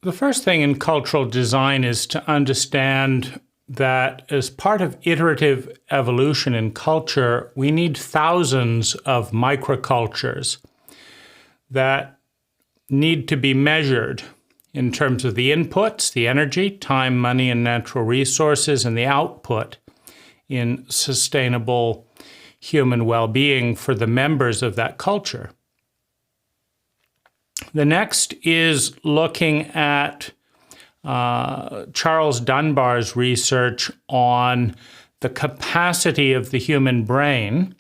The first thing in cultural design is to understand that as part of iterative evolution in culture, we need thousands of microcultures that need to be measured in terms of the inputs, the energy, time, money, and natural resources, and the output in sustainable human well-being for the members of that culture. The next is looking at Charles Dunbar's research on the capacity of the human brain,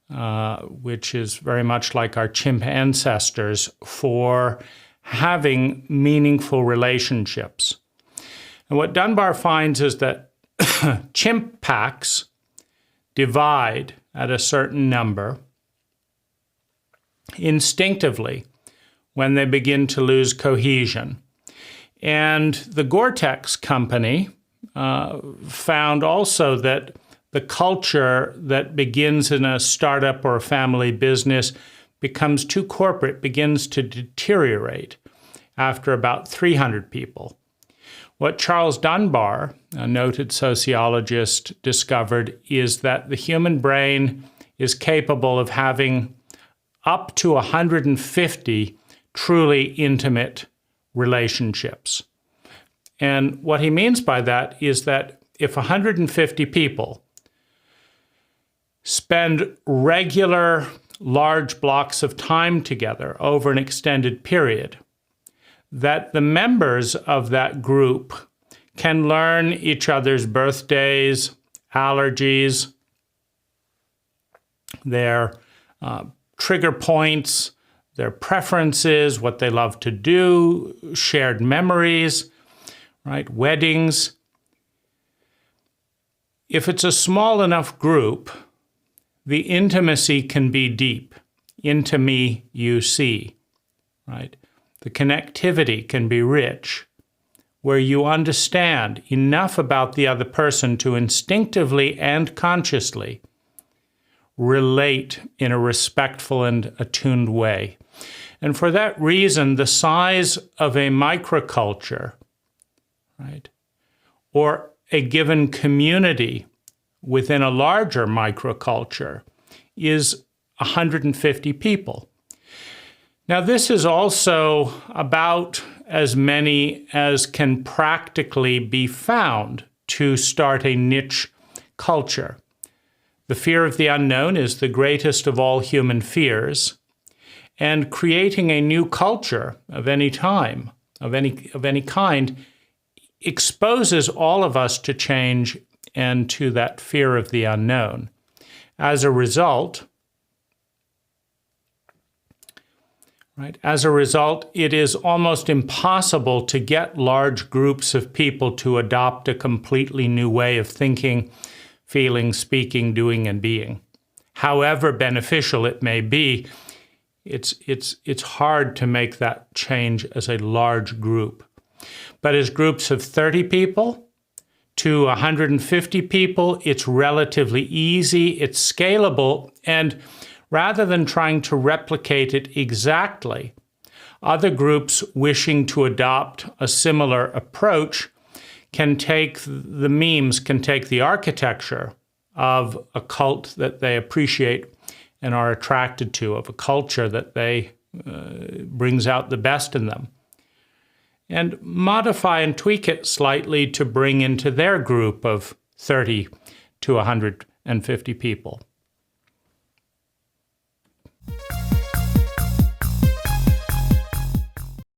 which is very much like our chimp ancestors, for having meaningful relationships. And what Dunbar finds is that chimp packs divide at a certain number instinctively when they begin to lose cohesion. And the Gore-Tex company found also that the culture that begins in a startup or a family business becomes too corporate, begins to deteriorate after about 300 people. What Charles Dunbar, a noted sociologist, discovered is that the human brain is capable of having up to 150 truly intimate relationships. And what he means by that is that if 150 people spend regular large blocks of time together over an extended period, that the members of that group can learn each other's birthdays, allergies, their trigger points, their preferences, what they love to do, shared memories, right? Weddings. If it's a small enough group, the intimacy can be deep. Into me, you see, right? The connectivity can be rich, where you understand enough about the other person to instinctively and consciously relate in a respectful and attuned way. And for that reason, the size of a microculture, right, or a given community within a larger microculture is 150 people. Now, this is also about as many as can practically be found to start a niche culture. The fear of the unknown is the greatest of all human fears, and creating a new culture of any time, of any kind, exposes all of us to change and to that fear of the unknown. As a result, it is almost impossible to get large groups of people to adopt a completely new way of thinking, feeling, speaking, doing, and being. However beneficial it may be, it's hard to make that change as a large group. But as groups of 30 people to 150 people, it's relatively easy, it's scalable, and rather than trying to replicate it exactly, other groups wishing to adopt a similar approach can take the memes, can take the architecture of a cult that they appreciate and are attracted to, of a culture that they brings out the best in them, and modify and tweak it slightly to bring into their group of 30 to 150 people.